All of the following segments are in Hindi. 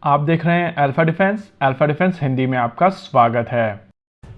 आप देख रहे हैं अल्फा डिफेंस हिंदी में आपका स्वागत है।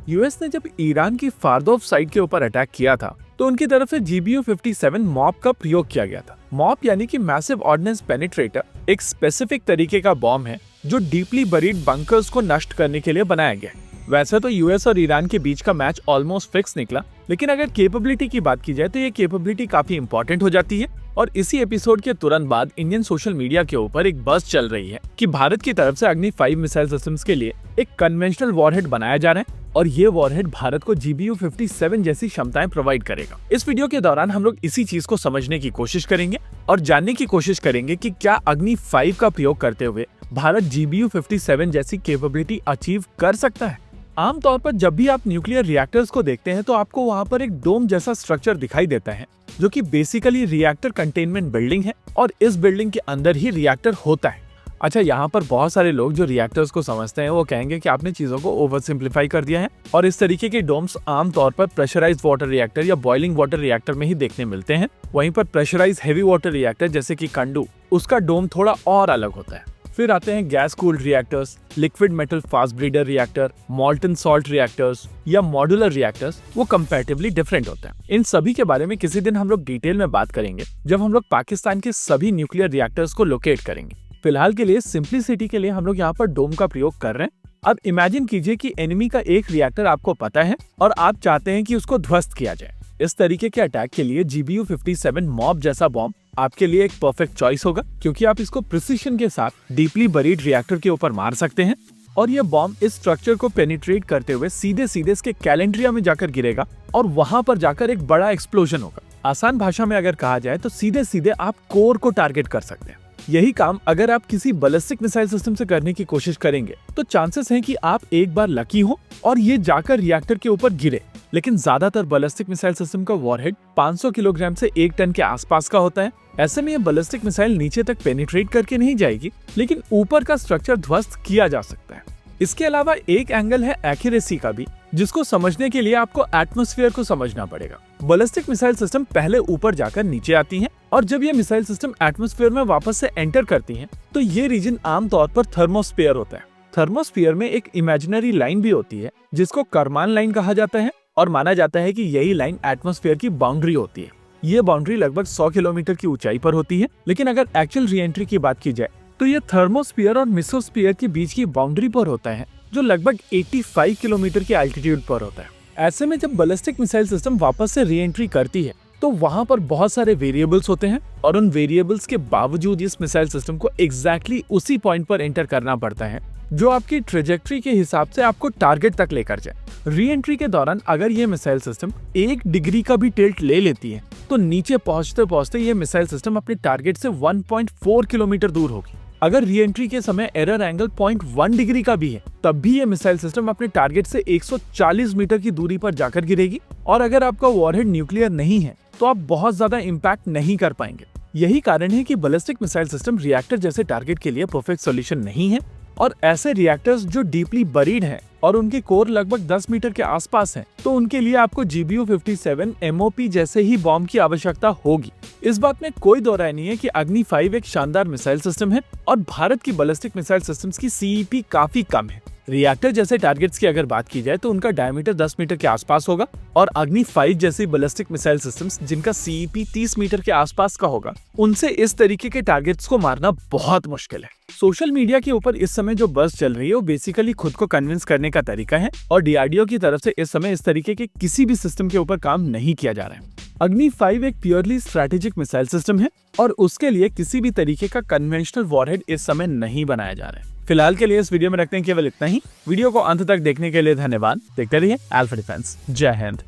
यूएस ने जब ईरान की फार्दोव साइट के ऊपर अटैक किया था तो उनकी तरफ से GBU-57 मॉब का प्रयोग किया गया था। मॉब यानी कि मैसिव ऑर्डिनेंस पेनिट्रेटर एक स्पेसिफिक तरीके का बॉम्ब है जो डीपली बरीड बंकर्स को नष्ट करने के लिए बनाया गया है। वैसे तो यूएस और ईरान के बीच का मैच ऑलमोस्ट फिक्स निकला, लेकिन अगर कैपेबिलिटी की बात की जाए तो ये कैपेबिलिटी काफी इंपॉर्टेंट हो जाती है। और इसी एपिसोड के तुरंत बाद इंडियन सोशल मीडिया के ऊपर एक बज़ चल रही है कि भारत की तरफ से अग्नि 5 मिसाइल सिस्टम्स के लिए एक कन्वेंशनल वॉरहेड बनाया जा रहा है और ये वॉरहेड भारत को GBU-57 जैसी क्षमताएं प्रोवाइड करेगा। इस वीडियो के दौरान हम लोग इसी चीज को समझने की कोशिश करेंगे और जानने की कोशिश करेंगे कि क्या अग्नि 5 का प्रयोग करते हुए भारत GBU-57 जैसी कैपेबिलिटी अचीव कर सकता है। आमतौर पर जब भी आप न्यूक्लियर रिएक्टर्स को देखते हैं तो आपको वहां पर एक डोम जैसा स्ट्रक्चर दिखाई देता है जो कि बेसिकली रिएक्टर कंटेनमेंट बिल्डिंग है और इस बिल्डिंग के अंदर ही रिएक्टर होता है। अच्छा, यहाँ पर बहुत सारे लोग जो रिएक्टर्स को समझते हैं वो कहेंगे कि आपने चीजों को ओवर सिंप्लीफाई कर दिया है और इस तरीके के डोम्स आमतौर पर प्रेशराइज्ड वाटर रिएक्टर या बॉइलिंग वाटर रिएक्टर में ही देखने मिलते हैं। वहीं पर प्रेशराइज्ड हेवी वाटर रिएक्टर जैसे कि कंडू, उसका डोम थोड़ा और अलग होता है। फिर आते हैं gas cooled reactors, liquid metal fast breeder reactor, मॉल्टन salt reactors या मॉड्यूलर रिएक्टर्स। वो कंपैरेटिवली डिफरेंट होते हैं। इन सभी के बारे में किसी दिन हम लोग डिटेल में बात करेंगे जब हम लोग पाकिस्तान के सभी न्यूक्लियर रिएक्टर्स को लोकेट करेंगे। फिलहाल के लिए सिंप्लिसिटी के लिए हम लोग यहाँ पर डोम का प्रयोग कर रहे हैं। अब इमेजिन कीजिए कि एनिमी का एक रिएक्टर आपको पता है और आप चाहते हैं कि उसको ध्वस्त किया जाए। इस तरीके के अटैक के लिए GBU-57 मॉब जैसा बॉम्ब आपके लिए एक परफेक्ट चॉइस होगा, क्योंकि आप इसको प्रिसिशन के साथ डीपली बरीड रिएक्टर के ऊपर मार सकते हैं और ये बॉम्ब इस स्ट्रक्चर को पेनिट्रेट करते हुए सीधे सीधे इसके कैलेंड्रिया में जाकर गिरेगा और वहां पर जाकर एक बड़ा एक्सप्लोजन होगा। आसान भाषा में अगर कहा जाए तो सीधे सीधे आप कोर को टारगेट कर सकते हैं। यही काम अगर आप किसी बैलिस्टिक मिसाइल सिस्टम से करने की कोशिश करेंगे तो चांसेस हैं कि आप एक बार लकी हो और ये जाकर रिएक्टर के ऊपर गिरे। लेकिन ज्यादातर बैलिस्टिक मिसाइल सिस्टम का वॉरहेड 500 किलोग्राम से 1 टन के आसपास का होता है। ऐसे में ये बैलिस्टिक मिसाइल नीचे तक पेनिट्रेट करके नहीं जाएगी, लेकिन ऊपर का स्ट्रक्चर ध्वस्त किया जा सकता है। इसके अलावा एक एंगल है एक्यूरेसी का भी, जिसको समझने के लिए आपको एटमॉस्फेयर को समझना पड़ेगा। बैलिस्टिक मिसाइल सिस्टम पहले ऊपर जाकर नीचे आती हैं और जब ये मिसाइल सिस्टम एटमॉस्फेयर में वापस से एंटर करती हैं तो ये रीजन आमतौर पर थर्मोस्फीयर होता है। थर्मोस्फीयर में एक इमेजिनरी लाइन भी होती है जिसको करमान लाइन कहा जाता है और माना जाता है कि यही लाइन एटमॉस्फेयर की बाउंड्री होती है। ये बाउंड्री लगभग 100 किलोमीटर की ऊंचाई पर होती है, लेकिन अगर एक्चुअल री एंट्री की बात की जाए तो ये थर्मोस्फीयर और मेसोस्फीयर के बीच की बाउंड्री पर होता है जो लगभग 85 किलोमीटर के एल्टीट्यूड पर होता है। ऐसे में जब बैलिस्टिक मिसाइल सिस्टम वापस से री एंट्री करती है तो वहां पर बहुत सारे वेरिएबल्स होते हैं और उन वेरिएबल्स के बावजूद इस मिसाइल सिस्टम को एग्जैक्टली उसी पॉइंट पर एंटर करना पड़ता है जो आपकी ट्रेजेक्ट्री के हिसाब से आपको टारगेट तक लेकर जाए। री एंट्री के दौरान अगर ये मिसाइल सिस्टम 1 डिग्री का भी टिल्ट ले लेती है तो नीचे पहुंचते पहुंचते ये मिसाइल सिस्टम अपने टारगेट से 1.4 किलोमीटर दूर होगी। अगर री एंट्री के समय एरर एंगल 0.1 डिग्री का भी है तब भी ये मिसाइल सिस्टम अपने टारगेट से 140 मीटर की दूरी पर जाकर गिरेगी और अगर आपका वॉरहेड न्यूक्लियर नहीं है तो आप बहुत ज्यादा इम्पैक्ट नहीं कर पाएंगे। यही कारण है कि बैलिस्टिक मिसाइल सिस्टम रिएक्टर जैसे टारगेट के लिए परफेक्ट सॉल्यूशन नहीं है और ऐसे रिएक्टर्स जो डीपली बरीड हैं और उनके कोर लगभग 10 मीटर के आसपास हैं, तो उनके लिए आपको GBU-57 MOP जैसे ही बॉम्ब की आवश्यकता होगी। इस बात में कोई दो राय नहीं है कि अग्नि 5 एक शानदार मिसाइल सिस्टम है और भारत की बैलिस्टिक मिसाइल सिस्टम्स की CEP काफी कम है। रिएक्टर जैसे टारगेट्स की अगर बात की जाए तो उनका डायमीटर 10 मीटर के आसपास होगा और अग्नि 5 जैसी बैलिस्टिक मिसाइल सिस्टम्स जिनका CEP 30 मीटर के आसपास का होगा, उनसे इस तरीके के टारगेट्स को मारना बहुत मुश्किल है। सोशल मीडिया के ऊपर इस समय जो बज़ चल रही है वो बेसिकली खुद को कन्विंस करने का तरीका है और DRDO की तरफ से इस समय इस तरीके के किसी भी सिस्टम के ऊपर काम नहीं किया जा रहा है। अग्नि 5 एक प्योरली स्ट्रैटेजिक मिसाइल सिस्टम है और उसके लिए किसी भी तरीके का कन्वेंशनल वॉरहेड इस समय नहीं बनाया जा रहा है। फिलहाल के लिए इस वीडियो में रखते हैं केवल इतना ही। वीडियो को अंत तक देखने के लिए धन्यवाद। देखते रहिए अल्फा डिफेंस। जय हिंद।